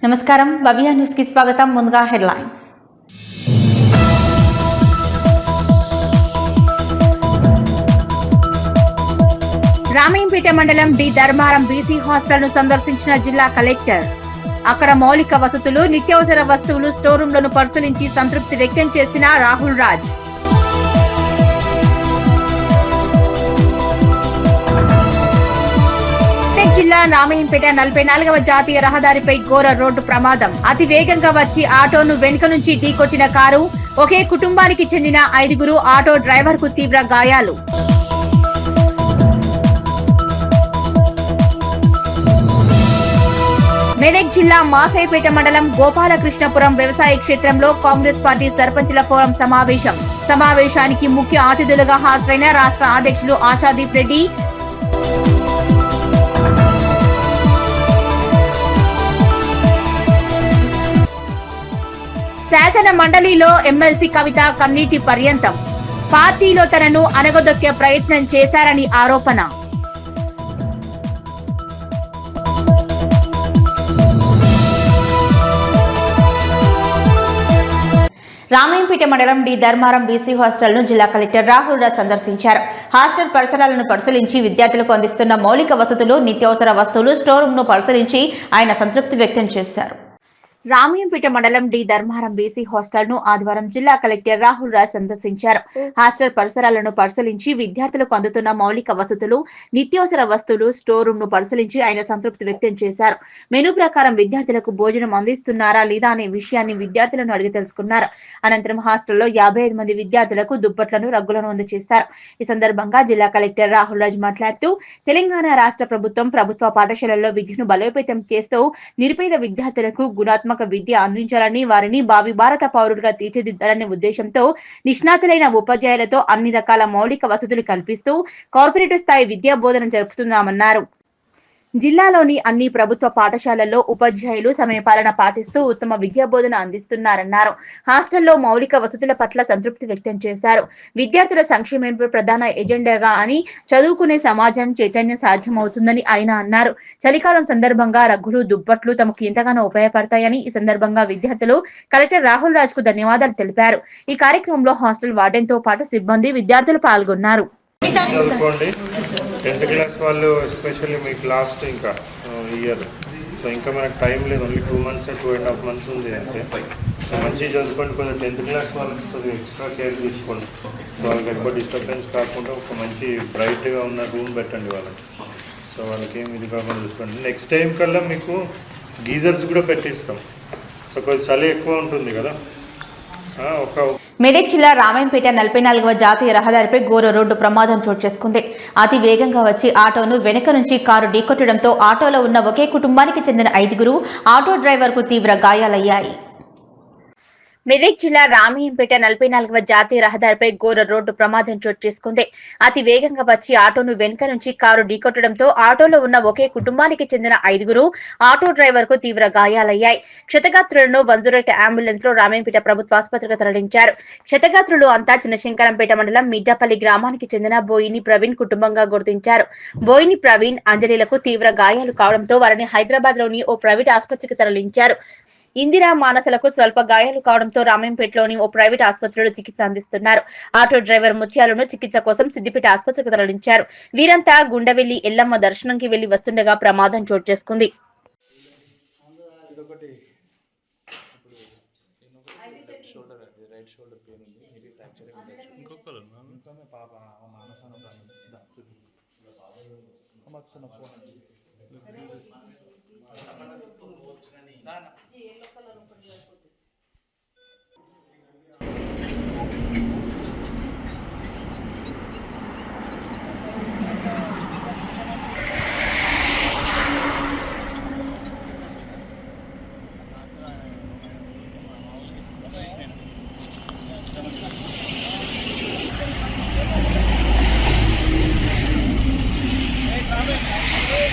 నమస్కారం భవ్య న్యూస్ కి స్వాగతం. ముందుగా హెడ్లైన్స్. రామయ్యంపేట మండలం డి ధర్మారం బీసీ హాస్టల్ ను సందర్శించిన జిల్లా కలెక్టర్. అక్కడ మౌలిక వసతులు, నిత్యావసర వస్తువులు, స్టోర్ రూమ్లను పరిశీలించి సంతృప్తి వ్యక్తం చేసిన రాహుల్ రాజ్. జిల్లా రామయ్యంపేట 44వ జాతీయ రహదారిపై ఘోర రోడ్డు ప్రమాదం. అతి వేగంగా వచ్చి ఆటోను వెనుక నుంచి ఢీకొట్టిన కారు. ఒకే కుటుంబానికి చెందిన 5 ఆటో డ్రైవర్ కు తీవ్ర గాయాలు. మెదక్ జిల్లా మాసాయిపేట మండలం గోపాలకృష్ణపురం వ్యవసాయ క్షేత్రంలో కాంగ్రెస్ పార్టీ సర్పంచుల ఫోరం సమావేశానికి ముఖ్య అతిథులుగా హాజరైన రాష్ట్ర అధ్యక్షులు ఆశాదీప్ రెడ్డి. శాసన మండలిలో ఎమ్మెల్సీ కవిత కన్నీటి పర్యంతం. పార్టీలో తనను అనగదొక్కే ప్రయత్నం చేశారని ఆరోపణ. రామయ్యంపేట మండలం డి ధర్మారం బీసీ హాస్టల్ ను జిల్లా కలెక్టర్ రాహుల్ రాజ్ సందర్శించారు. హాస్టల్ పరిసరాలను పరిశీలించి విద్యార్థులకు అందిస్తున్న మౌలిక వసతులు, నిత్యావసర వస్తువులు, స్టోర్ రూమ్ ను పరిశీలించి ఆయన సంతృప్తి వ్యక్తం చేశారు. రామయ్యంపేట మండలం డి ధర్మారం బీసీ హాస్టల్ ను ఆదివారం జిల్లా కలెక్టర్ రాహుల్ రాజ్ సందర్శించారు. హాస్టల్ పరిసరాలను పరిశీలించి విద్యార్థులకు అందుతున్న మౌలిక వసతులు, నిత్యావసర వస్తువులు, స్టోర్ రూమ్ ను పరిశీలించి ఆయన సంతృప్తి వ్యక్తం చేశారు. మెనూ ప్రకారం విద్యార్థులకు భోజనం అందిస్తున్నారా లేదా అనే విషయాన్ని విద్యార్థులను అడిగి తెలుసుకున్నారు. అనంతరం హాస్టల్లో 55 మంది విద్యార్థులకు దుప్పట్లను, రగ్గులను అందజేశారు. ఈ సందర్భంగా జిల్లా కలెక్టర్ రాహుల్ రాజ్ మాట్లాడుతూ, తెలంగాణ రాష్ట్ర ప్రభుత్వం ప్రభుత్వ పాఠశాలల్లో విద్యను బలోపేతం చేస్తూ నిరుపేద విద్యార్థులకు గుణాత్మక విద్య అందించాలని, వారిని భావి భారత పౌరులుగా తీర్చిదిద్దాలనే ఉద్దేశంతో నిష్ణాతులైన ఉపాధ్యాయులతో అన్ని రకాల మౌలిక వసతులు కల్పిస్తూ కార్పొరేట్ స్థాయి విద్యా బోధన జరుపుతున్నామన్నారు. జిల్లాలోని అన్ని ప్రభుత్వ పాఠశాలల్లో ఉపాధ్యాయులు సమయపాలన పాటిస్తూ ఉత్తమ విద్యా బోధన అందిస్తున్నారన్నారు. హాస్టల్లో మౌలిక వసతుల పట్ల సంతృప్తి వ్యక్తం చేశారు. విద్యార్థుల సంక్షేమంపై ప్రధాన ఎజెండాగా అని, చదువుకునే సమాజం చైతన్యం సాధ్యమవుతుందని ఆయన అన్నారు. చలికాలం సందర్భంగా రగ్గులు, దుప్పట్లు తమకు ఎంతగానో ఉపయోగపడతాయని ఈ సందర్భంగా విద్యార్థులు కలెక్టర్ రాహుల్ రాజ్ కు ధన్యవాదాలు తెలిపారు. ఈ కార్యక్రమంలో హాస్టల్ వార్డెన్ తో పాటు సిబ్బంది, విద్యార్థులు పాల్గొన్నారు. చదువుకోండి. 10th క్లాస్ వాళ్ళు ఎస్పెషల్లీ మీకు లాస్ట్ ఇంకా ఇయర్, సో ఇంకా మనకు టైం లేదు, ఓన్లీ 2 months 2.5 months ఉంది అంతే. సో మంచిగా చదువుకోండి. కొంచెం 10th క్లాస్ వాళ్ళకి కొద్దిగా ఎక్స్ట్రా కేర్ తీసుకోండి. సో వాళ్ళకి ఎక్కువ డిస్టర్బెన్స్ కాకుండా ఒక మంచి బ్రైట్గా ఉన్న రూమ్ పెట్టండి వాళ్ళకి. సో వాళ్ళకి ఏమి ఇది కాకుండా చూసుకోండి. నెక్స్ట్ టైం కల్లా మీకు గీజర్స్ కూడా పెట్టిస్తాం. సో కొంచెం చలి ఎక్కువ ఉంటుంది కదా. మెదక్ జిల్లా రామయ్యంపేట 44వ జాతీయ రహదారిపై ఘోర రోడ్డు ప్రమాదం చోటు చేసుకుంది. అతి వేగంగా వచ్చి ఆటోను వెనుక నుంచి కారు ఢీకొట్టడంతో ఆటోలో ఉన్న ఒకే కుటుంబానికి చెందిన 5 ఆటో డ్రైవర్ కు తీవ్ర గాయాలయ్యాయి. మెదక్ జిల్లా రామయ్యంపేట 44వ జాతీయ రహదారిపై ఘోర రోడ్డు ప్రమాదం చోటు చేసుకుంది. అతి వేగంగా వచ్చి ఆటోను వెనుక నుంచి కారు ఢీకొట్టడంతో ఆటోలో ఉన్న ఒకే కుటుంబానికి చెందిన 5 ఆటో డ్రైవర్ కు తీవ్ర గాయాలయ్యాయి. క్షతగాత్రులను 108 అంబులెన్స్ లో రామయ్యంపేట ప్రభుత్వ ఆసుపత్రికి తరలించారు. క్షతగాత్రులు అంతా చిన్నశంకరంపేట మండలం మిడ్డపల్లి గ్రామానికి చెందిన బోయిని ప్రవీణ్ కుటుంబంగా గుర్తించారు. బోయిని ప్రవీణ్, అంజలిలకు తీవ్ర గాయాలు కావడంతో వారిని హైదరాబాద్ లోని ఓ ప్రైవేట్ ఆసుపత్రికి తరలించారు. ఇందిరా మానసలకు స్వల్ప గాయాలు కావడంతో రామయ్యంపేటలోని ఓ ప్రైవేట్ ఆసుపత్రిలో చికిత్స అందిస్తున్నారు. ఆటో డ్రైవర్ ముత్యాలను చికిత్స కోసం సిద్దిపేట ఆసుపత్రికి తరలించారు. వీరంతా గుండెవెల్లి ఎల్లమ్మ దర్శనంకి వెళ్లి వస్తుండగా ప్రమాదం చోటు చేసుకుంది.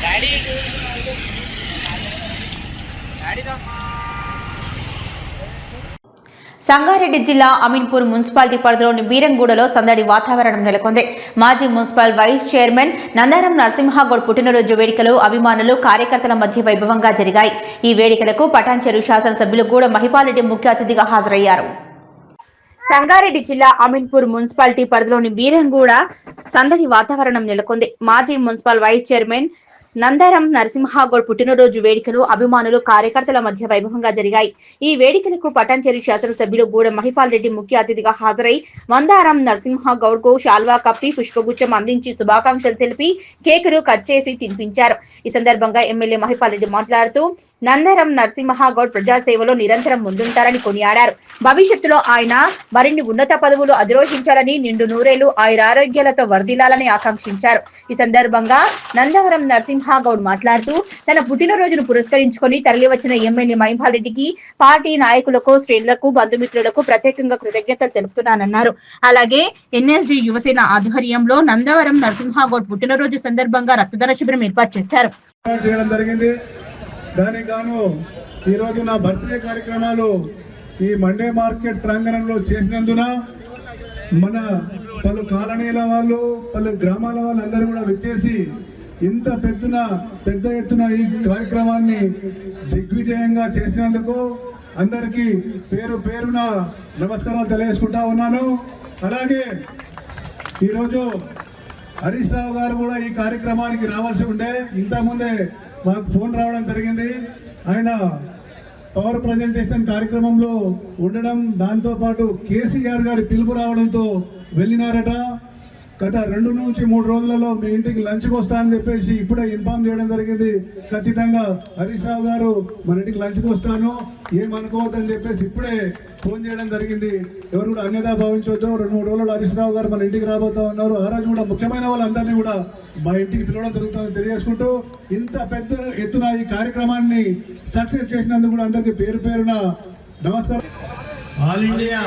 Daddy, సంగారెడ్డి జిల్లా అమీన్పూర్ మున్సిపాలిటీ పరిధిలోని బీరంగూడలో సందడి వాతావరణం నెలకొంది. మాజీ municipal vice chairman Nandaram Narasimhagoud పుట్టినరోజు వేడుకలు అభిమానులు కార్యకర్తల మధ్య వైభవంగా జరిగాయి. ఈ వేడుకలకు పటాన్చెరు శాసనసభ్యులు గూడ మహిపాల్రెడ్డి ముఖ్య అతిథిగా హాజరయ్యారు. సంగారెడ్డి జిల్లా అమీన్పూర్ మున్సిపాలిటీ పరిధిలోని బీరంగూడ సందడి వాతావరణం నెలకొంది. మాజీ municipal vice chairman Nandaram Narasimhagoud పుట్టినరోజు వేడుకలు అభిమానులు కార్యకర్తల మధ్య వైభవంగా జరిగాయి. ఈ వేడుకలకు పటాన్చెరు శాసనసభ్యులు గూడ మహిపాల్రెడ్డి ముఖ్య అతిథిగా హాజరై మందారం నరసింహగౌడ్ కు శాల్వా కప్పి పుష్పగుచ్చం అందించి శుభాకాంక్షలు తెలిపి కేకును కట్ చేసి తినిపించారు. ఈ సందర్భంగా ఎమ్మెల్యే మహిపాల్రెడ్డి మాట్లాడుతూ నందారం నరసింహగౌడ్ ప్రజాసేవలో నిరంతరం ముందుంటారని కొనియాడారు. భవిష్యత్తులో ఆయన మరిన్ని ఉన్నత పదవులు అధిరోహించాలని, నిండు నూరేళ్లు ఆయురారోగ్యాలతో వర్ధిల్లాలని ఆకాంక్షించారు. ఈ సందర్భంగా నందవరం నరసింహగౌడ్ మాట్లాడుతూ తన పుట్టినరోజును పురస్కరించుకొని తరలివచ్చిన ఎమ్మెల్యే మహిపాల్రెడ్డికి పార్టీ నాయకులకు, శ్రేణులకు, బంధుమిత్రులకు ప్రత్యేకంగా కృతజ్ఞతలు తెలుపుతున్నానన్నారు. అలాగే ఎన్ఎస్జీ యువసేన ఆధ్వర్యంలో నందవరం నరసింహగౌడ్ పుట్టినరోజు సందర్భంగా రక్తదాన శిబిరం ఏర్పాటు చేశారు. దానికి గాను ఈరోజు నా బర్త్డే కార్యక్రమాలు ఈ మండే మార్కెట్ ప్రాంగణంలో చేసినందున మన పలు కాలనీల వాళ్ళు, పలు గ్రామాల వాళ్ళు అందరూ కూడా వచ్చేసి ఇంత పెద్ద ఎత్తున ఈ కార్యక్రమాన్ని దిగ్విజయంగా చేసినందుకు అందరికీ పేరు పేరున నమస్కారాలు తెలియజేసుకుంటా ఉన్నాను. అలాగే ఈరోజు హరీష్ రావు గారు కూడా ఈ కార్యక్రమానికి రావాల్సి ఉండే, ఇంతకుముందే మాకు ఫోన్ రావడం జరిగింది. ఆయన పవర్ ప్రజెంటేషన్ కార్యక్రమంలో ఉండడం, దాంతోపాటు కేసీఆర్ గారి పిలుపు రావడంతో వెళ్ళినారట. గత 2 నుంచి 3 రోజులలో మీ ఇంటికి లంచ్కి వస్తా అని చెప్పేసి ఇప్పుడే ఇన్ఫార్మ్ చేయడం జరిగింది. ఖచ్చితంగా హరీష్ రావు గారు మన ఇంటికి లంచ్కి వస్తాను, ఏమనుకోవద్దని చెప్పేసి ఇప్పుడే ఫోన్ చేయడం జరిగింది. ఎవరు కూడా అన్యదా భావించవద్దు. 2-3 రోజుల్లో హరీష్ రావు గారు మన ఇంటికి రాబోతా ఉన్నారు. ఆ రోజు కూడా ముఖ్యమైన వాళ్ళందరినీ కూడా మా ఇంటికి పిలవడం జరుగుతుందని తెలియజేసుకుంటూ, ఇంత పెద్ద ఎత్తున ఈ కార్యక్రమాన్ని సక్సెస్ చేసినందుకు కూడా అందరికీ పేరు పేరున నమస్కారం. All India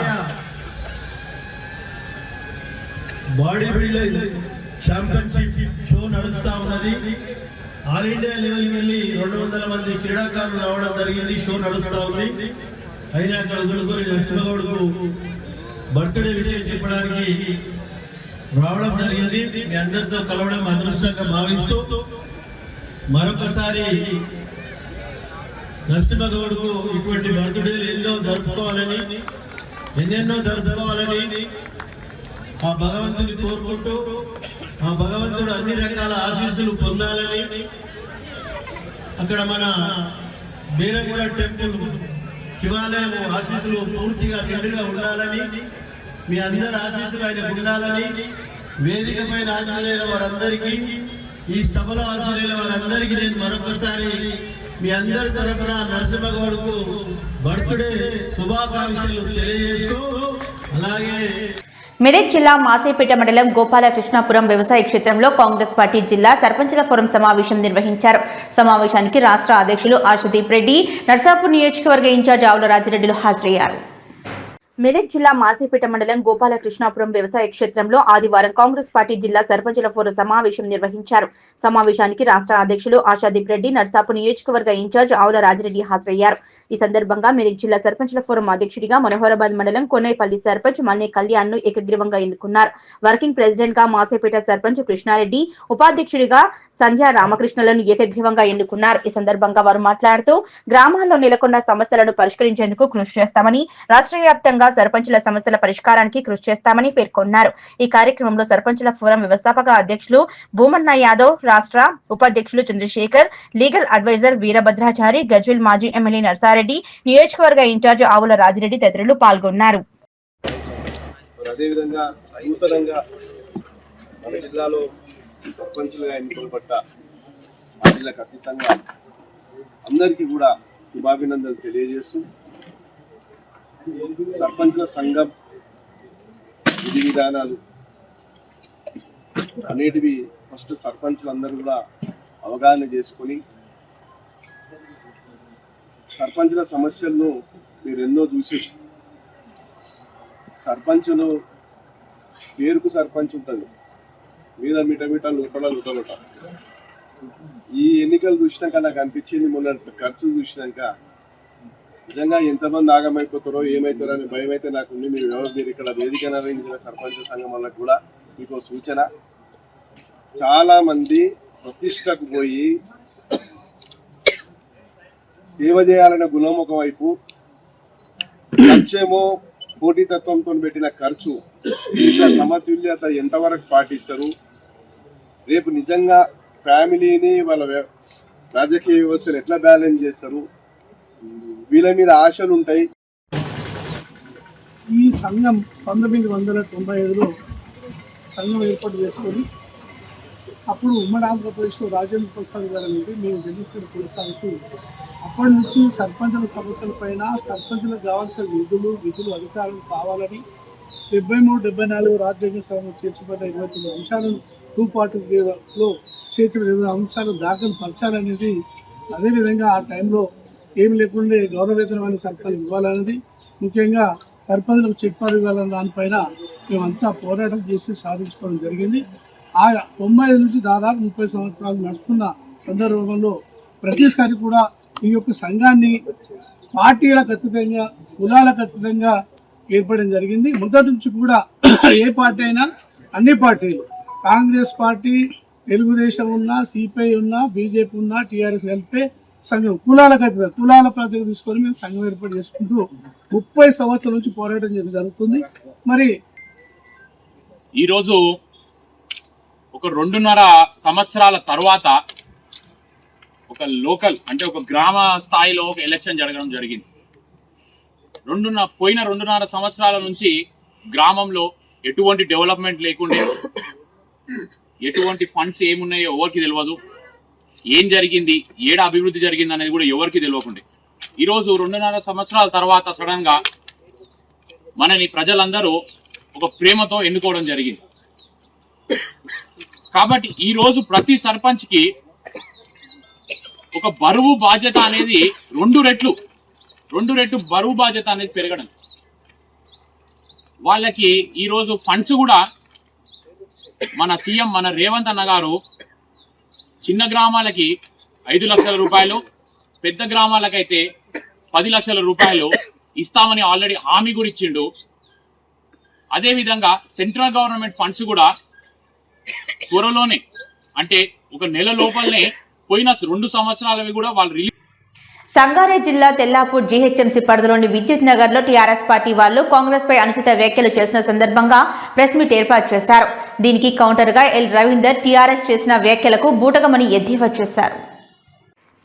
body building championship show నడుస్తా ఉన్నది. ఆల్ ఇండియా లెవెల్కి వెళ్ళి 200 మంది క్రీడాకారులు రావడం జరిగింది. షో నడుస్తా ఉంది. అయినా అక్కడ వదులుకొని నరసింహగౌడ్కు బర్త్డే విషయం చెప్పడానికి రావడం జరిగింది. మీ అందరితో కలవడం అదృష్టంగా భావిస్తూ మరొకసారి నరసింహగౌడ్కు ఇటువంటి బర్త్డేలు ఎన్నో జరుపుకోవాలని ఆ భగవంతుని కోరుకుంటూ, ఆ భగవంతుడు అన్ని రకాల ఆశీస్సులు పొందాలని, అక్కడ మన బీరంగూడ టెంపుల్ శివాలయం ఆశీస్సులు పూర్తిగా నిండుగా ఉండాలని, మీ అందరి ఆశీస్సులు ఆయన ఉండాలని, వేదిక పైన ఆశీర్వైన వారందరికీ, ఈ సభలో ఆశీర్వైన వారందరికీ నేను మరొకసారి మీ అందరి తరఫున నరసింహగౌడ్కు బర్త్డే శుభాకాంక్షలు తెలియజేస్తూ, అలాగే మెదక్ జిల్లా మాసేపేట మండలం గోపాలకృష్ణాపురం వ్యవసాయ క్షేత్రంలో కాంగ్రెస్ పార్టీ జిల్లా సర్పంచుల ఫోరం సమావేశం నిర్వహించారు. సమావేశానికి రాష్ట్ర అధ్యక్షులు ఆశాదీప్ రెడ్డి, నర్సాపూర్ నియోజకవర్గ ఇన్ఛార్జ్ ఆవుల రాజిరెడ్డిలు హాజరయ్యారు. మెదక్ జిల్లా మాసేపేట మండలం గోపాలకృష్ణాపురం వ్యవసాయ క్షేత్రంలో ఆదివారం కాంగ్రెస్ పార్టీ జిల్లా సర్పంచుల ఫోరం సమావేశం నిర్వహించారు. సమావేశానికి రాష్ట్ర అధ్యక్షులు ఆశాదీప్ రెడ్డి, నర్సాపూర్ నియోజకవర్గ ఇన్ఛార్జ్ ఆవుల రాజిరెడ్డి హాజరయ్యారు. ఈ సందర్భంగా మెదక్ జిల్లా సర్పంచుల ఫోరం అధ్యక్షుడిగా మనోహరాబాద్ మండలం కొన్నేపల్లి సర్పంచ్ మన్నే కళ్యాణ్ ను ఏకగ్రీవంగా ఎన్నుకున్నారు. వర్కింగ్ ప్రెసిడెంట్ గా మాసేపేట సర్పంచ్ కృష్ణారెడ్డి, ఉపాధ్యక్షుడిగా సంధ్యా రామకృష్ణలను ఏకగ్రీవంగా ఎన్నుకున్నారు. ఈ సందర్భంగా వారు మాట్లాడుతూ గ్రామాల్లో నెలకొన్న సమస్యలను పరిష్కరించేందుకు కృషి చేస్తామని, రాష్ట్ర వ్యాప్తంగా సర్పంచుల సమస్యల పరిష్కారానికి కృషి చేస్తామని పేర్కొన్నారు. ఈ కార్యక్రమంలో సర్పంచుల ఫోరం వ్యవస్థాపక అధ్యక్షులు భూమన్న యాదవ్, రాష్ట్ర ఉపాధ్యక్షులు చంద్రశేఖర్, లీగల్ అడ్వైజర్ వీరభద్రాచారి, గజ్వేల్ మాజీ ఎమ్మెల్యే నర్సారెడ్డి, నియోజకవర్గ ఇన్ఛార్జ్ ఆవుల రాజిరెడ్డి తదితరులు పాల్గొన్నారు. అదేవిధంగా నూతనంగా మన జిల్లాలో సర్పంచులుగా ఎన్నుకోబడ్డ పార్టీలకు అతీతంగా అందరికీ కూడా శుభాభినందనలు తెలియజేస్తూ, సర్పంచుల సంఘం విధి విధానాలు అనేటివి ఫస్ట్ సర్పంచులు అందరూ కూడా అవగాహన చేసుకొని, సర్పంచుల సమస్యలను మీరు ఎన్నో చూసి, సర్పంచులు పేరుకు సర్పంచ్ ఉంటుంది, మీద మిటమిట లుటలుట. ఈ ఎన్నికలు చూసినాక నాకు అనిపించింది, మొన్న ఖర్చు చూసినాక నిజంగా ఎంతమంది ఆగమైపోతారో ఏమవుతారో అనే భయం అయితే నాకుంది. మీరు ఇక్కడ వేదిక నిర్వహించిన సర్పంచ్ సంఘం వాళ్ళకు కూడా మీకు సూచన, చాలామంది ప్రతిష్టకు పోయి సేవ చేయాలనే గుణం ఒకవైపు, ఖర్చేమో పోటీతత్వంతో పెట్టిన ఖర్చు, ఇంకా సమతుల్యత ఎంతవరకు పాటిస్తారు, రేపు నిజంగా ఫ్యామిలీని వాళ్ళ రాజకీయ వ్యవస్థను ఎట్లా బ్యాలెన్స్ చేస్తారు, వీళ్ళ మీద ఆశలు ఉంటాయి. ఈ సంఘం 1995లో సంఘం ఏర్పాటు చేసుకొని అప్పుడు ఉమ్మడి ఆంధ్రప్రదేశ్లో రాజేంద్ర ప్రసాద్ గారు అనేది మేము ఢిల్లీశ్వరి కొనసాగుతూ అప్పటి నుంచి సర్పంచుల సమస్యలపైన సర్పంచులకు కావాల్సిన విధులు అధికారులు కావాలని 73-74 రాజ్యాంగ సభలో చేర్చబడ్డ 29 అంశాలను 240లో చేర్చబడిన 20 అంశాలు దాఖలు పరచాలనేది, అదేవిధంగా ఆ టైంలో ఏమి లేకుండా గౌరవవేతనమైన సర్పంచ్ ఇవ్వాలన్నది, ముఖ్యంగా సర్పంచులకు చెట్పాలు ఇవ్వాలన్న దానిపైన మేమంతా పోరాటం చేసి సాధించుకోవడం జరిగింది. ఆ 95 నుంచి దాదాపు 30 సంవత్సరాలు నడుస్తున్న సందర్భంలో ప్రతిసారి కూడా ఈ యొక్క సంఘాన్ని పార్టీలకు అతీతంగా కులాలకు అతీతంగా ఏర్పడడం జరిగింది. మొదటి నుంచి కూడా ఏ పార్టీ అయినా అన్ని పార్టీలు, కాంగ్రెస్ పార్టీ, తెలుగుదేశం ఉన్నా, సిపిఐ ఉన్నా, బీజేపీ ఉన్నా, టీఆర్ఎస్ కలిపే సంఘం కులాలకు అతీతంగా కులాల ప్రాతినిధ్యం తీసుకొని మేము సంఘం ఏర్పాటు చేసుకుంటూ 30 సంవత్సరాల నుంచి పోరాటం జరుగుతుంది. మరి ఈరోజు ఒక 2.5 సంవత్సరాల తర్వాత ఒక లోకల్ అంటే ఒక గ్రామ స్థాయిలో ఒక ఎలక్షన్ జరగడం జరిగింది. పోయిన 2.5 సంవత్సరాల నుంచి గ్రామంలో ఎటువంటి డెవలప్మెంట్ లేకుండా, ఎటువంటి ఫండ్స్ ఏమున్నాయో ఎవరికి తెలియదు, ఏం జరిగింది, ఏడ అభివృద్ధి జరిగింది అనేది కూడా ఎవరికి తెలియకుండా ఈరోజు 2.5 సంవత్సరాల తర్వాత సడన్గా మనని ప్రజలందరూ ఒక ప్రేమతో ఎన్నుకోవడం జరిగింది. కాబట్టి ఈరోజు ప్రతి సర్పంచ్కి ఒక బరువు బాధ్యత అనేది 2 రెట్లు బరువు బాధ్యత అనేది పెరగడం. వాళ్ళకి ఈరోజు ఫండ్స్ కూడా మన సీఎం మన రేవంత్ అన్న గారు చిన్న గ్రామాలకి 5 లక్షల రూపాయలు, పెద్ద గ్రామాలకైతే 10 లక్షల రూపాయలు ఇస్తామని ఆల్రెడీ హామీ కూడా ఇచ్చిండు. అదేవిధంగా సెంట్రల్ గవర్నమెంట్ ఫండ్స్ కూడా త్వరలోనే అంటే ఒక నెల లోపలనే పోయిన 2 సంవత్సరాలవి కూడా వాళ్ళు రిలీజ్. సంగారెడ్డి జిల్లా తెల్లాపూర్ జీహెచ్ఎంసీ పరిధిలోని విద్యుత్ నగర్లో టీఆర్ఎస్ పార్టీ వాళ్ళు కాంగ్రెస్ పై అనుచిత వ్యాఖ్యలు చేసిన సందర్భంగా ప్రెస్ మీట్ ఏర్పాటు చేశారు. దీనికి కౌంటర్గా ఎల్ రవీందర్ టీఆర్ఎస్ చేసిన వ్యాఖ్యలకు బూటకమని ఎద్దేవా చేశారు.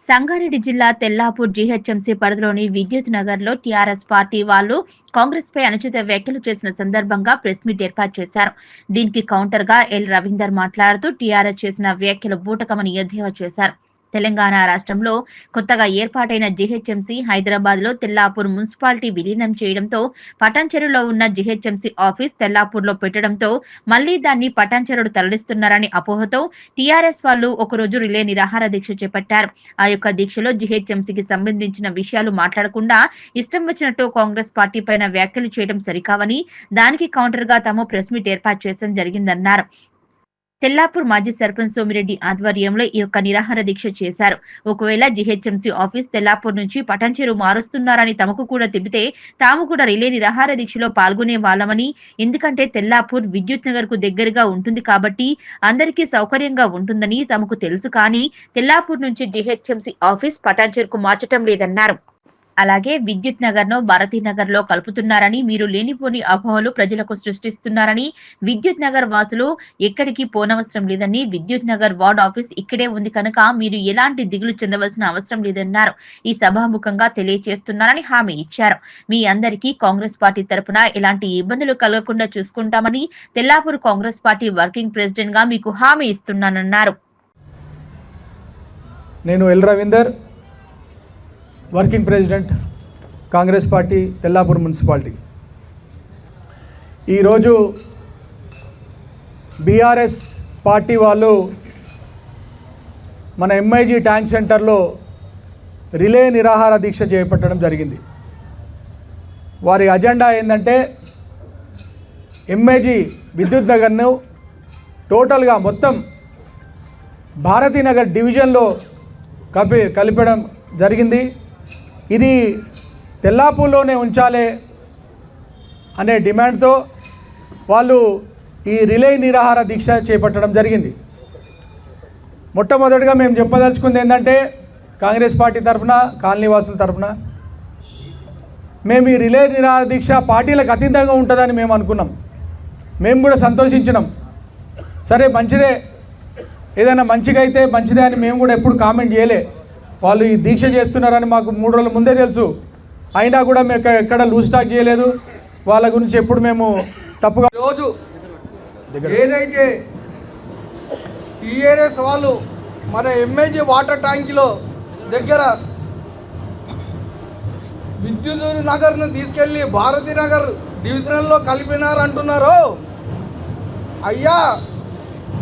సంగారెడ్డి జిల్లా తెల్లాపూర్ జీహెచ్ఎంసీ పరిధిలోని విద్యుత్ నగర్లో టీఆర్ఎస్ పార్టీ వాళ్ళు కాంగ్రెస్ పై అనుచిత వ్యాఖ్యలు చేసిన సందర్భంగా ప్రెస్ మీట్ ఏర్పాటు చేశారు. దీనికి కౌంటర్గా ఎల్ రవీందర్ మాట్లాడుతూ టీఆర్ఎస్ చేసిన వ్యాఖ్యలు బూటకమని ఎద్దేవా చేశారు. తెలంగాణ రాష్ట్రంలో కొత్తగా ఏర్పాటైన జీహెచ్ఎంసీ హైదరాబాద్ లో తెల్లాపూర్ మున్సిపాలిటీ విలీనం చేయడంతో పటాన్చెరులో ఉన్న జీహెచ్ఎంసీ ఆఫీస్ తెల్లాపూర్లో పెట్టడంతో మళ్లీ దాన్ని పటాన్చెరుడు తరలిస్తున్నారని అపోహతో టీఆర్ఎస్ వాళ్ళు ఒకరోజు రిలే నిరాహార దీక్ష చేపట్టారు. ఆ యొక్క దీక్షలో జీహెచ్ఎంసీకి సంబంధించిన విషయాలు మాట్లాడకుండా ఇష్టం వచ్చినట్టు కాంగ్రెస్ పార్టీ పైన వ్యాఖ్యలు చేయడం సరికావని దానికి కౌంటర్ గా తాము ప్రెస్ మీట్ ఏర్పాటు చేయడం జరిగిందన్నారు. తెల్లాపూర్ మాజీ సర్పంచ్ సోమిరెడ్డి ఆధ్వర్యంలో ఈ యొక్క నిరాహార దీక్ష చేశారు. ఒకవేళ జీహెచ్ఎంసీ ఆఫీస్ తెల్లాపూర్ నుంచి పటాన్చెరు మారుస్తున్నారని తమకు కూడా తెలిపితే తాము కూడా రిలే నిరాహార దీక్షలో పాల్గొనే వాళ్ళమని, ఎందుకంటే తెల్లాపూర్ విద్యుత్ నగర్ కు దగ్గరగా ఉంటుంది కాబట్టి అందరికీ సౌకర్యంగా ఉంటుందని తమకు తెలుసు. కానీ తెల్లాపూర్ నుంచి జీహెచ్ఎంసీ ఆఫీస్ పటాన్చెరుకు మార్చటం లేదన్నారు. అలాగే విద్యుత్ నగర్ ను భారతీనగర్ లో కలుపుతున్నారని, మీరు లేనిపోని అపోహలు ప్రజలకు సృష్టిస్తున్నారని, విద్యుత్ నగర్ వాసులు ఎక్కడికి పోనవసరం లేదని, విద్యుత్ నగర్ వార్డ్ ఆఫీస్ ఇక్కడే ఉంది కనుక మీరు ఎలాంటి దిగులు చెందవలసిన అవసరం లేదన్నారు. ఈ సభాముఖంగా తెలియజేస్తున్నారని హామీ ఇచ్చారు. మీ అందరికీ కాంగ్రెస్ పార్టీ తరపున ఎలాంటి ఇబ్బందులు కలగకుండా చూసుకుంటామని Tellapur Congress party working president గా మీకు హామీ ఇస్తున్నానన్నారు. నేను L Ravinder, working president Congress party Tellapur municipality. ఈరోజు బీఆర్ఎస్ పార్టీ వాళ్ళు మన ఎంఐజీ ట్యాంక్ సెంటర్లో రిలే నిరాహార దీక్ష చేపట్టడం జరిగింది. వారి అజెండా ఏంటంటే ఎంఐజీ విద్యుత్ నగర్ను టోటల్గా మొత్తం భారతీనగర్ డివిజన్లో కలిపడం జరిగింది. ఇది తెల్లాపూర్లోనే ఉంచాలి అనే డిమాండ్తో వాళ్ళు ఈ రిలే నిరాహార దీక్ష చేపట్టడం జరిగింది. మొట్టమొదటిగా మేము చెప్పదలుచుకుంది ఏంటంటే కాంగ్రెస్ పార్టీ తరఫున, కాలనీవాసుల తరఫున మేము ఈ రిలే నిరాహార దీక్ష పార్టీలకు అతీతంగా ఉంటుందని మేము అనుకున్నాం. మేము కూడా సంతోషించినాం. సరే మంచిదే, ఏదైనా మంచిగా అయితే మంచిదే అని మేము కూడా ఎప్పుడు కామెంట్ చేయలే. వాళ్ళు ఈ దీక్ష చేస్తున్నారని మాకు 3 రోజుల ముందే తెలుసు. అయినా కూడా మేము ఎక్కడ లూజ్ టాక్ చేయలేదు. వాళ్ళ గురించి ఎప్పుడు మేము తప్పుగా. రోజు ఏదైతే టీఆర్ఎస్ వాళ్ళు మన ఎంఏజీ వాటర్ ట్యాంకులో దగ్గర విద్యుత్ నగర్ను తీసుకెళ్ళి భారతీ నగర్ డివిజనల్లో కలిపినారు అంటున్నారు. అయ్యా,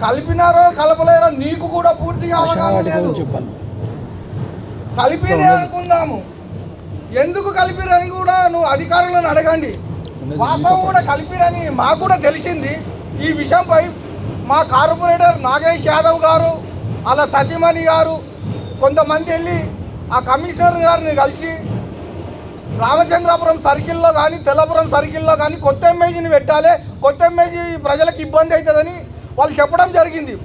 కలిపినారో కలపలేరో నీకు కూడా పూర్తిగా అవగాహన లేదు. కలిపిరే అనుకుందాము, ఎందుకు కలిపిరని కూడా నువ్వు అధికారులను అడగండి. వాస్తవం కూడా కలిపిరని మాకు కూడా తెలిసింది. ఈ విషయంపై మా కార్పొరేటర్ నాగేష్ యాదవ్ గారు, అలా సతీమణి గారు కొంతమంది వెళ్ళి ఆ కమిషనర్ గారిని కలిసి రామచంద్రాపురం సర్కిల్లో కానీ తెల్లపురం సర్కిల్లో కానీ కొత్త ఎంఏజీని పెట్టాలి, కొత్త ఎంఏజీ ప్రజలకు ఇబ్బంది అవుతుందని వాళ్ళు చెప్పడం జరిగింది.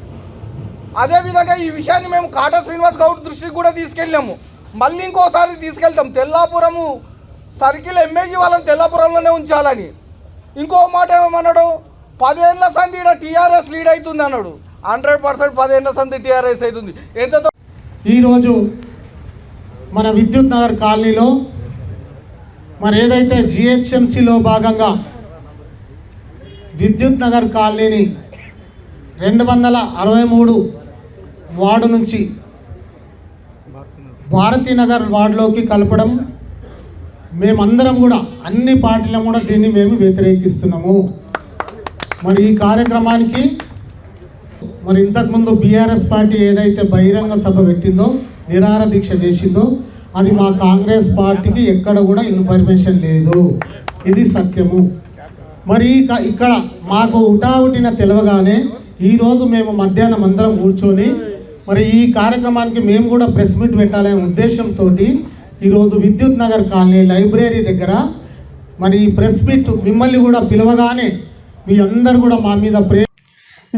అదేవిధంగా ఈ విషయాన్ని మేము కాటా శ్రీనివాస్ గౌడ్ దృష్టికి కూడా తీసుకెళ్ళాము. మళ్ళీ ఇంకోసారి తీసుకెళ్తాం. తెల్లాపురము సర్కిల్ ఎంఏజీ వాళ్ళని తెల్లాపురంలోనే ఉంచాలని. ఇంకో మాట ఏమన్నాడు, 10 ఏళ్ల సంధి ఇక్కడ టీఆర్ఎస్ లీడ్ అవుతుంది అన్నాడు. 100% 10 ఏళ్ల సంధి టీఆర్ఎస్ అవుతుంది. ఎంతతో ఈరోజు మన విద్యుత్ నగర్ కాలనీలో మరి ఏదైతే జిహెచ్ఎంసీలో భాగంగా విద్యుత్ నగర్ కాలనీని 263 వార్డు నుంచి భారతీనగర్ వార్డులోకి కలపడం మేమందరం కూడా అన్ని పార్టీలం కూడా దీన్ని మేము వ్యతిరేకిస్తున్నాము. మరి ఈ కార్యక్రమానికి మరి ఇంతకుముందు బీఆర్ఎస్ పార్టీ ఏదైతే బహిరంగ సభ పెట్టిందో, నిరాహార దీక్ష చేసిందో, అది మా కాంగ్రెస్ పార్టీకి ఎక్కడ కూడా ఇన్ఫర్మేషన్ లేదు. ఇది సత్యము. మరి ఇక్కడ మాకు ఉటావుటిన తెలవగానే ఈరోజు మేము మధ్యాహ్నం అందరం కూర్చొని మరి ఈ కార్యక్రమానికి మేము కూడా ప్రెస్ మీట్ పెట్టాలనే ఉద్దేశంతో ఈరోజు విద్యుత్ నగర్ కాలనీ లైబ్రరీ దగ్గర మరి ఈ ప్రెస్ మీట్ మిమ్మల్ని కూడా పిలవగానే మీ అందరు కూడా మా మీద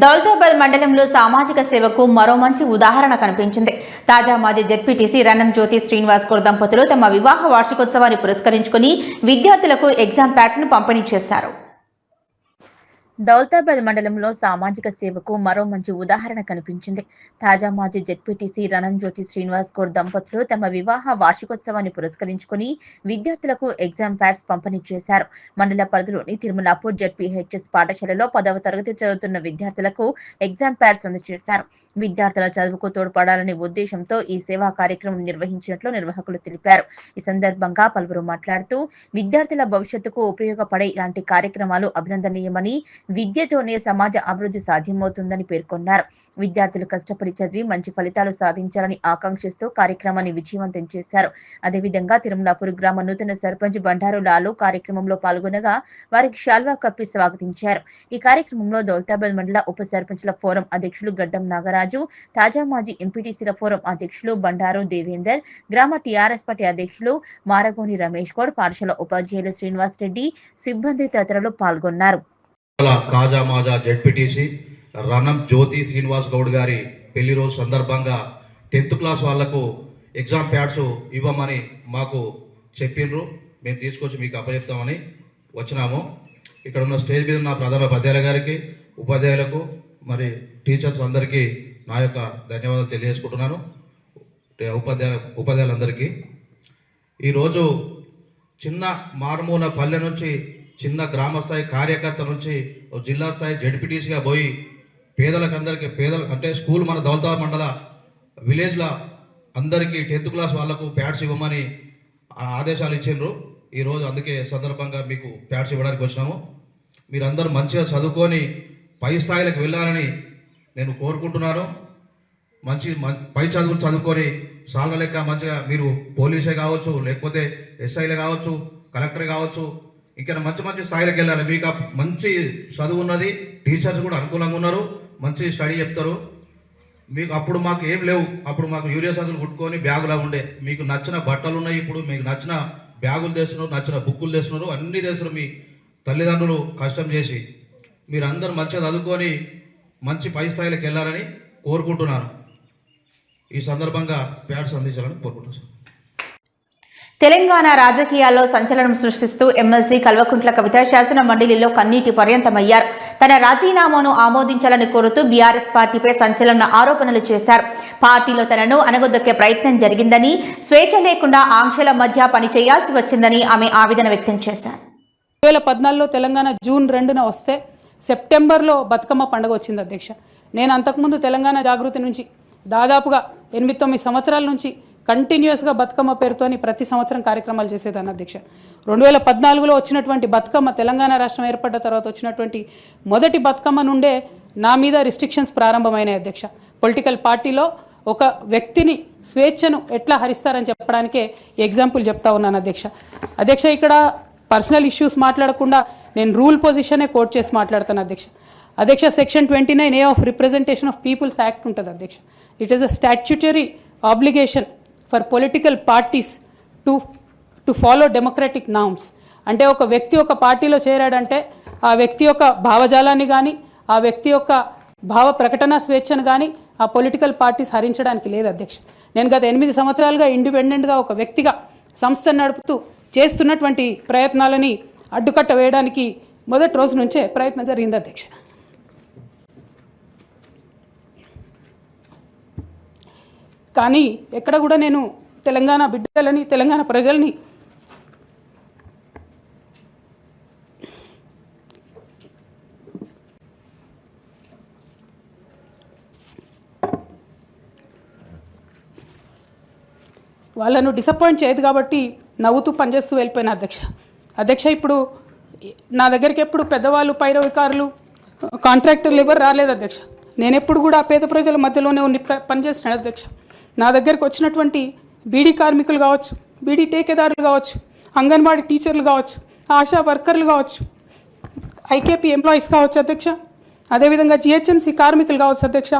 దౌలతాబాద్ మండలంలో సామాజిక సేవకు మరో మంచి ఉదాహరణ కనిపించింది. తాజా మాజీ జెడ్పీటీసీ రణం జ్యోతి శ్రీనివాస్ గౌడ్ దంపతులు తమ వివాహ వార్షికోత్సవాన్ని పురస్కరించుకుని విద్యార్థులకు ఎగ్జామ్ ప్యాడ్స్ ను పంపిణీ చేశారు. దౌలతాబాద్ మండలంలో సామాజిక సేవకు మరో మంచి ఉదాహరణ కనిపించింది. తాజా మాజీ జెడ్పీటీసీ రణం జ్యోతి శ్రీనివాస్ గౌడ్ దంపతులు తమ వివాహ వార్షికోత్సవాన్ని పురస్కరించుకుని విద్యార్థులకు ఎగ్జామ్ ప్యాడ్స్ పంపిణీ చేశారు. మండల పరిధిలోని తిరుమలాపూర్ జెడ్పీహెచ్ఎస్ పాఠశాలలో 10వ తరగతి చదువుతున్న విద్యార్థులకు ఎగ్జామ్ ప్యాడ్స్ అందజేశారు. విద్యార్థుల చదువుకు తోడ్పడాలనే ఉద్దేశంతో ఈ సేవా కార్యక్రమం నిర్వహించినట్లు నిర్వాహకులు తెలిపారు. ఈ సందర్భంగా పలువురు మాట్లాడుతూ విద్యార్థుల భవిష్యత్తుకు ఉపయోగపడే ఇలాంటి కార్యక్రమాలు అభినందనీయమని, విద్యతోనే సమాజ అభివృద్ధి సాధ్యమవుతుందని పేర్కొన్నారు. విద్యార్థులు కష్టపడి చదివి మంచి ఫలితాలు సాధించాలని ఆకాంక్షిస్తూ కార్యక్రమాన్ని విజయవంతం చేశారు. అదేవిధంగా తిరుమలాపూర్ గ్రామ నూతన సర్పంచ్ బండారు లాలు కార్యక్రమంలో పాల్గొనగా వారికి శాల్వా కప్పి స్వాగతించారు. ఈ కార్యక్రమంలో దౌలతాబాద్ మండల ఉప సర్పంచ్ల ఫోరం అధ్యక్షులు గడ్డం నాగరాజు, తాజా మాజీ ఎంపీటీసీల ఫోరం అధ్యక్షులు బండారు దేవేందర్, గ్రామ టీఆర్ఎస్ పార్టీ అధ్యక్షులు మారగోని రమేష్ గౌడ్, పాఠశాల ఉపాధ్యాయులు శ్రీనివాస్ రెడ్డి, సిబ్బంది తదితరులు పాల్గొన్నారు. తాజా మాజా జెడ్పీటీసీ రణం జ్యోతి శ్రీనివాస్ గౌడ్ గారి పెళ్లి రోజు సందర్భంగా 10th క్లాస్ వాళ్లకు ఎగ్జామ్ ప్యాడ్స్ ఇవ్వమని మాకు చెప్పిండ్రు. మేము తీసుకొచ్చి మీకు అప్పచెప్తామని వచ్చినాము. ఇక్కడ ఉన్న స్టేజ్ మీద ఉన్న ప్రధాన ఉపాధ్యాయుల గారికి, ఉపాధ్యాయులకు, మరి టీచర్స్ అందరికీ నా యొక్క ధన్యవాదాలు తెలియజేసుకుంటున్నాను. ఉపాధ్యాయులందరికీ ఈరోజు చిన్న మారుమూల పల్లె నుంచి, చిన్న గ్రామ స్థాయి కార్యకర్త నుంచి జిల్లా స్థాయి జెడ్పీటీసీగా పోయి పేదలకు అంటే స్కూల్ మన దౌలతాబాద్ మండల విలేజ్లో అందరికీ 10th క్లాస్ వాళ్లకు ప్యాడ్స్ ఇవ్వమని ఆదేశాలు ఇచ్చిండ్రు. ఈరోజు అందుకే సందర్భంగా మీకు ప్యాడ్స్ ఇవ్వడానికి వచ్చినాము. మీరందరూ మంచిగా చదువుకొని పై స్థాయిలకు వెళ్ళాలని నేను కోరుకుంటున్నాను. పై చదువులు చదువుకొని సాల్వ లెక్క మంచిగా మీరు పోలీసే కావచ్చు, లేకపోతే ఎస్ఐలే కావచ్చు, కలెక్టర్ కావచ్చు, ఇంకా మంచి స్థాయిలకు వెళ్ళాలి. మీకు మంచి చదువు ఉన్నది, టీచర్స్ కూడా అనుకూలంగా ఉన్నారు, మంచి స్టడీ చెప్తారు. మీకు అప్పుడు మాకు ఏం లేవు, అప్పుడు మాకు యూరియా సంచులు కుట్టుకొని బ్యాగులా ఉండే. మీకు నచ్చిన బట్టలు ఉన్నాయి, ఇప్పుడు మీకు నచ్చిన బ్యాగులు తెస్తున్నారు, నచ్చిన బుక్కులు తెస్తున్నారు, అన్నీ తెస్తున్నారు. మీ తల్లిదండ్రులు కష్టం చేసి మీరందరూ మంచిగా చదువుకొని మంచి పై స్థాయిలోకి వెళ్ళాలని కోరుకుంటున్నాను. ఈ సందర్భంగా ప్యాడ్స్ అందించాలని కోరుకుంటున్నాను. తెలంగాణ రాజకీయాల్లో సంచలనం సృష్టిస్తూ ఎమ్మెల్సీ కల్వకుంట్ల కవిత శాసన మండలిలో కన్నీటి పర్యంతమయ్యారు. తన రాజీనామాను ఆమోదించాలని కోరుతూ బీఆర్ఎస్ పార్టీపై సంచలన ఆరోపణలు చేశారు. పార్టీలో తనను అనగొద్దొక్కే ప్రయత్నం జరిగిందని, స్వేచ్ఛ లేకుండా ఆంక్షల మధ్య పనిచేయాల్సి వచ్చిందని ఆమె ఆవేదన వ్యక్తం చేశారు. 2014లో తెలంగాణ జూన్ 2న వస్తే సెప్టెంబర్లో బతుకమ్మ పండుగ వచ్చింది అధ్యక్ష. నేను అంతకుముందు తెలంగాణ జాగృతి నుంచి దాదాపుగా 8-9 సంవత్సరాల నుంచి కంటిన్యూస్గా బతుకమ్మ పేరుతోని ప్రతి సంవత్సరం కార్యక్రమాలు చేసేదాన్ని అధ్యక్ష. 2014లో వచ్చినటువంటి బతుకమ్మ, తెలంగాణ రాష్ట్రం ఏర్పడ్డ తర్వాత వచ్చినటువంటి మొదటి బతుకమ్మ నుండే నా మీద రిస్ట్రిక్షన్స్ ప్రారంభమైనాయి అధ్యక్ష. పొలిటికల్ పార్టీలో ఒక వ్యక్తిని స్వేచ్ఛను ఎట్లా హరిస్తారని చెప్పడానికే ఎగ్జాంపుల్ చెప్తా ఉన్నాను అధ్యక్ష. అధ్యక్ష, ఇక్కడ పర్సనల్ ఇష్యూస్ మాట్లాడకుండా నేను రూల్ పొజిషనే కోట్ చేసి మాట్లాడతాను అధ్యక్ష. అధ్యక్ష, section 29A of representation of peoples act ఉంటుంది అధ్యక్ష. It is a statutory obligation for political parties to follow democratic norms. అంటే ఒక వ్యక్తి ఒక పార్టీలో చేరాడంటే ఆ వ్యక్తి యొక్క భావజాలాన్ని కానీ, ఆ వ్యక్తి యొక్క భావ ప్రకటన స్వేచ్ఛను కానీ ఆ పొలిటికల్ పార్టీస్ హరించడానికి లేదు అధ్యక్ష. నేను గత 8 సంవత్సరాలుగా ఇండిపెండెంట్గా ఒక వ్యక్తిగా సంస్థను నడుపుతూ చేస్తున్నటువంటి ప్రయత్నాలని అడ్డుకట్ట వేయడానికి మొదటి రోజు నుంచే ప్రయత్నం జరిగింది అధ్యక్ష. కానీ ఎక్కడ కూడా నేను తెలంగాణ బిడ్డలని, తెలంగాణ ప్రజల్ని వాళ్ళను డిసప్పాయింట్ చేయదు కాబట్టి నవ్వుతూ పనిచేస్తూ వెళ్ళిపోయిన అధ్యక్ష. ఇప్పుడు నా దగ్గరికి ఎప్పుడు పెద్దవాళ్ళు, పైరవికారులు, కాంట్రాక్టర్లు ఎవరు రాలేదు అధ్యక్ష. నేను ఎప్పుడు కూడా పేద ప్రజల మధ్యలోనే ఉండి పనిచేస్తున్నాను అధ్యక్ష. నా దగ్గరికి వచ్చినటువంటి బీడీ కార్మికులు కావచ్చు, బీడీ టేకేదారులు కావచ్చు, అంగన్వాడీ టీచర్లు కావచ్చు, ఆశా వర్కర్లు కావచ్చు, ఐకేపీ ఎంప్లాయీస్ కావచ్చు అధ్యక్ష, అదేవిధంగా జిహెచ్ఎంసీ కార్మికులు కావచ్చు అధ్యక్ష,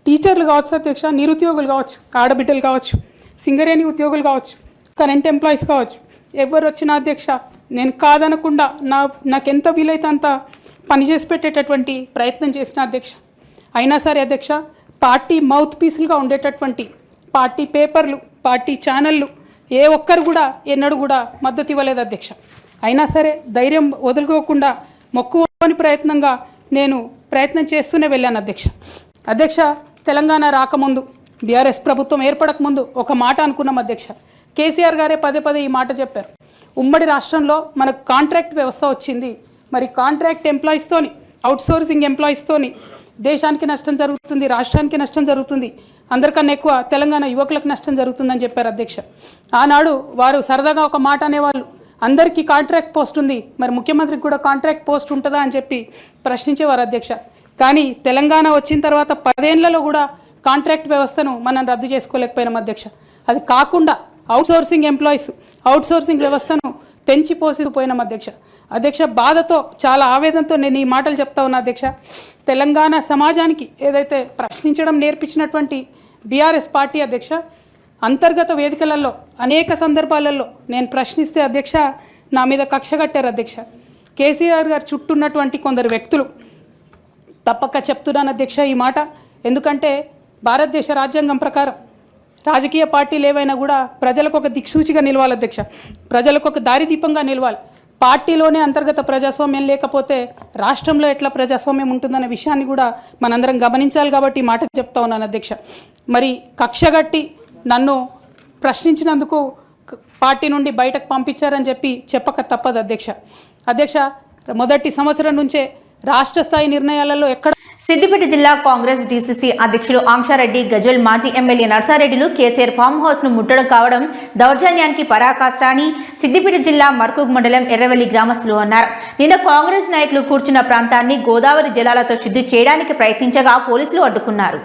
టీచర్లు కావచ్చు అధ్యక్ష, నిరుద్యోగులు కావచ్చు, ఆడబిడ్డలు కావచ్చు, సింగరేణి ఉద్యోగులు కావచ్చు, కరెంట్ ఎంప్లాయీస్ కావచ్చు, ఎవరు వచ్చినా అధ్యక్ష నేను కాదనకుండా నాకెంత వీలైతే అంత పనిచేసి పెట్టేటటువంటి ప్రయత్నం చేసిన అధ్యక్ష. అయినా సరే అధ్యక్ష, పార్టీ మౌత్ పీసులుగా ఉండేటటువంటి పార్టీ పేపర్లు, పార్టీ ఛానళ్ళు ఏ ఒక్కరు కూడా ఎన్నడూ కూడా మద్దతు ఇవ్వలేదు అధ్యక్ష. అయినా సరే ధైర్యం వదులుకోకుండా మొక్కువని ప్రయత్నంగా నేను ప్రయత్నం చేస్తూనే వెళ్ళాను అధ్యక్ష. తెలంగాణ రాకముందు, బీఆర్ఎస్ ప్రభుత్వం ఏర్పడకముందు ఒక మాట అనుకున్నాం అధ్యక్ష. కేసీఆర్ గారే పదే ఈ మాట చెప్పారు. ఉమ్మడి రాష్ట్రంలో మనకు కాంట్రాక్ట్ వ్యవస్థ వచ్చింది, మరి కాంట్రాక్ట్ ఎంప్లాయీస్తోని, అవుట్సోర్సింగ్ ఎంప్లాయీస్తోని దేశానికి నష్టం జరుగుతుంది, రాష్ట్రానికి నష్టం జరుగుతుంది, అందరికన్నా ఎక్కువ తెలంగాణ యువకులకు నష్టం జరుగుతుందని చెప్పారు అధ్యక్ష. ఆనాడు వారు సరదాగా ఒక మాట అనేవాళ్ళు, అందరికీ కాంట్రాక్ట్ పోస్ట్ ఉంది, మరి ముఖ్యమంత్రికి కూడా కాంట్రాక్ట్ పోస్ట్ ఉంటుందా అని చెప్పి ప్రశ్నించేవారు అధ్యక్ష. కానీ తెలంగాణ వచ్చిన తర్వాత 10 ఏళ్లలో కూడా కాంట్రాక్ట్ వ్యవస్థను మనం రద్దు చేసుకోలేకపోయినాం అధ్యక్ష. అది కాకుండా అవుట్సోర్సింగ్ ఎంప్లాయీస్, అవుట్సోర్సింగ్ వ్యవస్థను పెంచి పోసిపోయినాం అధ్యక్ష. బాధతో, చాలా ఆవేదనతో నేను ఈ మాటలు చెప్తా ఉన్నా అధ్యక్ష. తెలంగాణ సమాజానికి ఏదైతే ప్రశ్నించడం నేర్పించినటువంటి బీఆర్ఎస్ పార్టీ అధ్యక్ష, అంతర్గత వేదికలలో అనేక సందర్భాలలో నేను ప్రశ్నిస్తే అధ్యక్ష నా మీద కక్ష కట్టారు అధ్యక్ష. కేసీఆర్ గారు చుట్టూ ఉన్నటువంటి కొందరు వ్యక్తులు, తప్పక చెప్తున్నాను అధ్యక్ష ఈ మాట, ఎందుకంటే భారతదేశ రాజ్యాంగం ప్రకారం రాజకీయ పార్టీలు ఏవైనా కూడా ప్రజలకు ఒక దిక్సూచిగా నిలవాలి అధ్యక్ష, ప్రజలకు ఒక దారిదీపంగా నిలవాలి. పార్టీలోనే అంతర్గత ప్రజాస్వామ్యం లేకపోతే రాష్ట్రంలో ఎట్లా ప్రజాస్వామ్యం ఉంటుందనే విషయాన్ని కూడా మనందరం గమనించాలి కాబట్టి మాట చెప్తా ఉన్నాను అధ్యక్ష. మరి కక్షగట్టి నన్ను ప్రశ్నించినందుకు పార్టీ నుండి బయటకు పంపించారని చెప్పక తప్పదు అధ్యక్ష. మొదటి సంవత్సరం నుంచే రాష్ట్ర స్థాయి నిర్ణయాలలో ఎక్కడ సిద్దిపేట జిల్లా కాంగ్రెస్ డీసీసీ అధ్యక్షులు ఆంక్షారెడ్డి, గజ్వెల్ మాజీ ఎమ్మెల్యే నర్సారెడ్డిలు కేసీఆర్ ఫామ్ హౌస్ ను ముట్టడం కావడం దౌర్జన్యానికి పరాకాష్ట అని సిద్దిపేట జిల్లా మర్కూక్ మండలం ఎర్రవెల్లి గ్రామస్తులు అన్నారు. నిన్న కాంగ్రెస్ నాయకులు కూర్చున్న ప్రాంతాన్ని గోదావరి జలాలతో శుద్ధి చేయడానికి ప్రయత్నించగా పోలీసులు అడ్డుకున్నారు.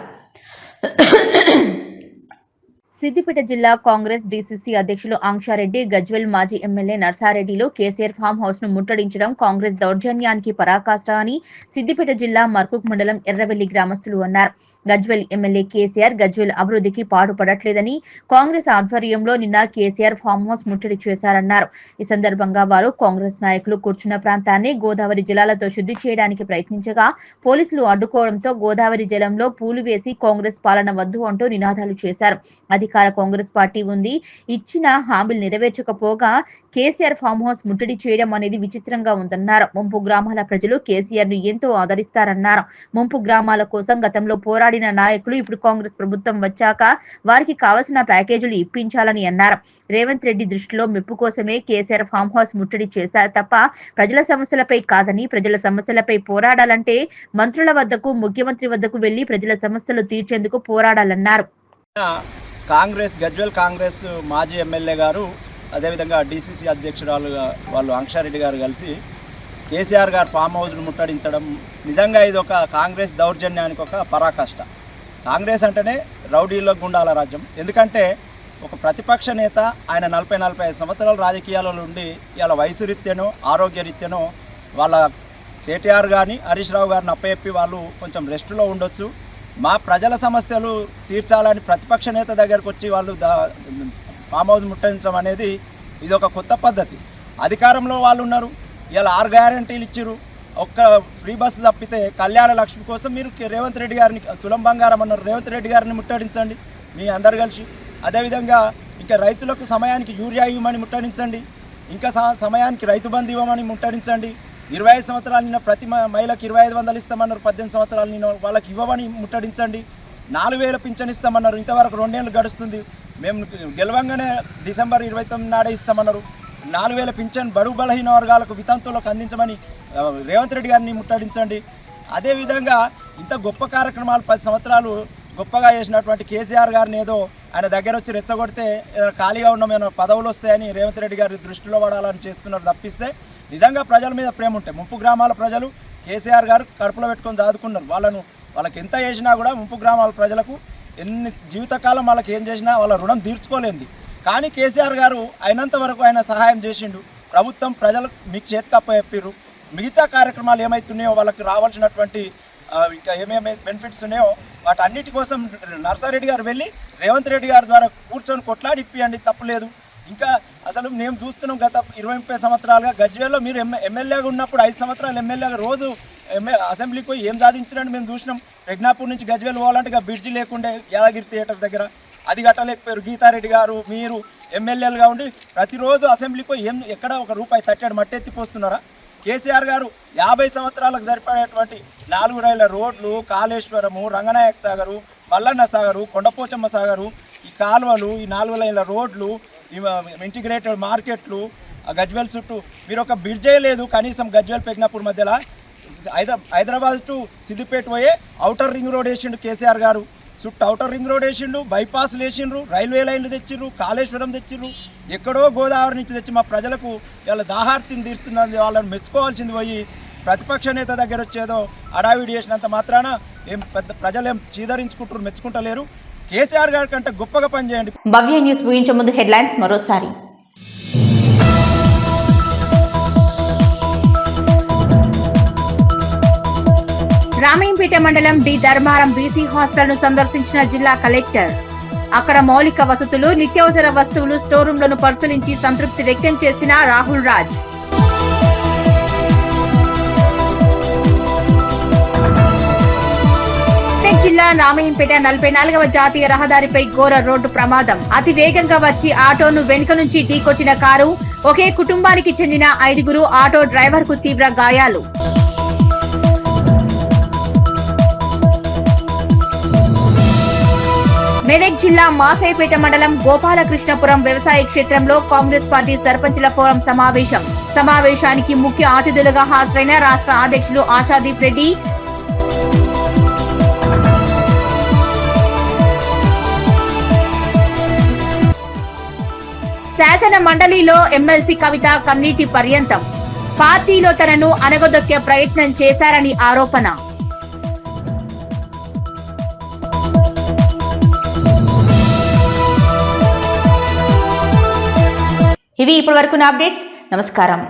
సిద్దిపేట జిల్లా కాంగ్రెస్ డీసీసీ అధ్యక్షులు ఆంక్షారెడ్డి, గజ్వెల్ మాజీ ఎమ్మెల్యే నర్సారెడ్డిలో కేసీఆర్ ఫామ్ హౌస్ ను ముట్టడించడం కాంగ్రెస్ దౌర్జన్యానికి పరాకాష్ట అని సిద్దిపేట జిల్లా మర్కుక్ మండలం ఎర్రవెల్లి గ్రామస్తులు అన్నారు. గజ్వెల్ ఎమ్మెల్యే కేసీఆర్ గజ్వెల్ అభివృద్ధికి పాటుపడట్లేదని కాంగ్రెస్ ఆధ్వర్యంలో నిన్న కేసీఆర్ ఫామ్ హౌస్ ముట్టడి చేశారన్నారు. ఈ సందర్భంగా వారు కాంగ్రెస్ నాయకులు కూర్చున్న ప్రాంతాన్ని గోదావరి జలాలతో శుద్ధి చేయడానికి ప్రయత్నించగా పోలీసులు అడ్డుకోవడంతో గోదావరి జలంలో పూలు వేసి కాంగ్రెస్ పాలన వద్దు అంటూ నినాదాలు చేశారు. అధికార కాంగ్రెస్ పార్టీ ఉంది, ఇచ్చిన హామీలు నెరవేర్చకపోగా కేసీఆర్ ఫామ్ హౌస్ ముట్టడి చేయడం అనేది విచిత్రంగా ఉందన్నారు. ముంపు గ్రామాల ప్రజలు కేసీఆర్ ను ఎంతో ఆదరిస్తారన్నారు. ముంపు గ్రామాల కోసం గతంలో పోరాడిన నాయకులు ఇప్పుడు కాంగ్రెస్ ప్రభుత్వం వచ్చాక వారికి కావలసిన ప్యాకేజీలు ఇప్పించాలని అన్నారు. రేవంత్ రెడ్డి దృష్టిలో మెప్పు కోసమే కేసీఆర్ ఫామ్ హౌస్ ముట్టడి చేశారు తప్ప ప్రజల సమస్యలపై కాదని, ప్రజల సమస్యలపై పోరాడాలంటే మంత్రుల వద్దకు, ముఖ్యమంత్రి వద్దకు వెళ్లి ప్రజల సమస్యలు తీర్చేందుకు పోరాడాలన్నారు. కాంగ్రెస్ గజ్వెల్ కాంగ్రెస్ మాజీ ఎమ్మెల్యే గారు, అదేవిధంగా డీసీసీ అధ్యక్షురాలు వాళ్ళు ఆంక్షారెడ్డి గారు కలిసి కేసీఆర్ గారు ఫామ్ హౌస్ను ముట్టడించడం నిజంగా ఇది ఒక కాంగ్రెస్ దౌర్జన్యానికి ఒక పరాకాష్ట. కాంగ్రెస్ అంటేనే రౌడీల్లో గుండాల రాజ్యం. ఎందుకంటే ఒక ప్రతిపక్ష నేత ఆయన 40-45 సంవత్సరాల రాజకీయాలలో ఉండి ఇవాళ వయసు రీత్యానో ఆరోగ్య రీత్యానో వాళ్ళ కేటీఆర్ కానీ హరీష్ రావు గారిని అప్పచెప్పి వాళ్ళు కొంచెం రెస్ట్లో ఉండొచ్చు. మా ప్రజల సమస్యలు తీర్చాలని ప్రతిపక్ష నేత దగ్గరకు వచ్చి వాళ్ళు ఫామ్ హౌస్ ముట్టడించడం అనేది ఇది ఒక కొత్త పద్ధతి. అధికారంలో వాళ్ళు ఉన్నారు, ఇలా 6 గ్యారంటీలు ఇచ్చారు. ఒక్క ఫ్రీ బస్సు తప్పితే కళ్యాణ లక్ష్మి కోసం మీరు రేవంత్ రెడ్డి గారిని తులం బంగారం అన్నారు. రేవంత్ రెడ్డి గారిని ముట్టడించండి మీ అందరు కలిసి. అదేవిధంగా ఇంకా రైతులకు సమయానికి యూరియా ఇవ్వమని ముట్టడించండి, ఇంకా సమయానికి రైతు బంధు ఇవ్వమని ముట్టడించండి. 25 సంవత్సరాలు నిన్న ప్రతి మహిళకు 2500 ఇస్తామన్నారు. 18 సంవత్సరాలు నిన్న వాళ్ళకి ఇవ్వమని ముట్టడించండి. 4000 పింఛన్ ఇస్తామన్నారు. ఇంతవరకు 2 ఏళ్ళు గడుస్తుంది. మేము గెలవంగానే డిసెంబర్ 29 నాడే ఇస్తామన్నారు. 4000 పింఛన్ బడుగు బలహీన వర్గాలకు వితంతువులకు అందించమని రేవంత్ రెడ్డి గారిని ముట్టడించండి. అదేవిధంగా ఇంత గొప్ప కార్యక్రమాలు 10 సంవత్సరాలు గొప్పగా చేసినటువంటి కేసీఆర్ గారిని ఏదో ఆయన దగ్గర వచ్చి రెచ్చగొడితే ఖాళీగా ఉన్న పదవులు వస్తాయని రేవంత్ రెడ్డి గారి దృష్టిలో పడాలని చేస్తున్నారు తప్పిస్తే నిజంగా ప్రజల మీద ప్రేమ ఉంటే ముంపు గ్రామాల ప్రజలు కేసీఆర్ గారు కడుపులో పెట్టుకొని దాదుకున్నారు. వాళ్ళకి ఎంత చేసినా కూడా ముంపు గ్రామాల ప్రజలకు ఎన్ని జీవితకాలం వాళ్ళకి ఏం చేసినా వాళ్ళ రుణం తీర్చుకోలేంది. కానీ కేసీఆర్ గారు అయినంత వరకు ఆయన సహాయం చేసిండు. ప్రభుత్వం ప్రజలకు మీకు చేతికి అప్పచెప్పారు. మిగతా కార్యక్రమాలు ఏమైతున్నాయో వాళ్ళకి రావాల్సినటువంటి ఇంకా ఏమేమి బెనిఫిట్స్ ఉన్నాయో వాటన్నిటి కోసం నర్సారెడ్డి గారు వెళ్ళి రేవంత్ రెడ్డి గారి ద్వారా కూర్చొని కొట్లాడి ఇప్పియండి, తప్పులేదు. ఇంకా అసలు మేము చూస్తున్నాం గత 20-30 సంవత్సరాలుగా గజ్వేల్లో మీరు ఎమ్మెల్యేగా ఉన్నప్పుడు 5 సంవత్సరాలు ఎమ్మెల్యేగా రోజు అసెంబ్లీకి పోయి ఏం సాధించినట్టు మేము చూసినాం. ప్రజ్ఞాపూర్ నుంచి గజ్వేల్ పోవాలంటే బ్రిడ్జి లేకుండే యాదగిరి థియేటర్ దగ్గర అది కట్టలేకపోయారు. గీతారెడ్డి గారు మీరు ఎమ్మెల్యేలుగా ఉండి ప్రతిరోజు అసెంబ్లీకి పోయి ఎక్కడ ₹1 తట్టాడు మట్టి ఎత్తిపోస్తున్నారా? కేసీఆర్ గారు 50 సంవత్సరాలకు సరిపడేటువంటి 4 రైళ్ల రోడ్లు, కాళేశ్వరము, రంగనాయక సాగరు, మల్లన్న సాగరు, కొండపోచమ్మ సాగరు, ఈ కాలువలు, ఈ 4 లైన్ల రోడ్లు, ఇంటిగ్రేటెడ్ మార్కెట్లు, గజ్వేల్ చుట్టూ మీరు ఒక బ్రిడ్జే లేదు. కనీసం గజ్వేల్ పెగ్నాపూర్ మధ్యలో హైదరాబాద్ టు సిద్దిపేట పోయే ఔటర్ రింగ్ రోడ్ వేసిండు కేసీఆర్ గారు. చుట్టూ ఔటర్ రింగ్ రోడ్ వేసిండు, బైపాస్లు వేసిండ్రు, రైల్వే లైన్లు తెచ్చిండ్రు, కాళేశ్వరం తెచ్చిండ్రు. ఎక్కడో గోదావరి నుంచి తెచ్చి మా ప్రజలకు వాళ్ళ దాహార్తిని తీరుస్తున్నది. వాళ్ళని మెచ్చుకోవాల్సింది పోయి ప్రతిపక్ష నేత దగ్గర వచ్చేదో అడావిడి చేసినంత మాత్రాన ఏం పెద్ద ప్రజలేం చీదరించుకుంటారు, మెచ్చుకుంటలేరు. కేసీఆర్ గారి కంటే గొప్పగా పనిచేయండి. భవ్య న్యూస్ ముగించే ముందు హెడ్లైన్స్ మరోసారి. రామయ్యంపేట మండలం డి ధర్మారం బీసీ హాస్టల్ ను సందర్శించిన జిల్లా కలెక్టర్. అక్కడ మౌలిక వసతులు, నిత్యావసర వస్తువులు, స్టోర్ రూమ్లను పరిశీలించి సంతృప్తి వ్యక్తం చేసిన రాహుల్ రాజ్. జిల్లా రామయ్యంపేట 44వ జాతీయ రహదారిపై ఘోర రోడ్డు ప్రమాదం. అతి వేగంగా వచ్చి ఆటోను వెనుక నుంచి ఢీకొట్టిన కారు. ఒకే కుటుంబానికి చెందిన 5గురు, ఆటో డ్రైవర్ కు తీవ్ర గాయాలు. మెదక్ జిల్లా మాసైపేట మండలం గోపాలకృష్ణపురం వ్యవసాయ క్షేత్రంలో కాంగ్రెస్ పార్టీ సర్పంచుల ఫోరం సమావేశం. సమావేశానికి ముఖ్య అతిథులుగా హాజరైన రాష్ట్ర అధ్యక్షులు ఆశాదీప్ రెడ్డి. శాసన మండలిలో ఎమ్మెల్సీ కవిత కన్నీటి పర్యంతం. పార్టీలో తనను అనగదొక్కే ప్రయత్నం చేశారని ఆరోపణ. ఇవి ఇప్పటివరకు నా అప్డేట్స్. నమస్కారం.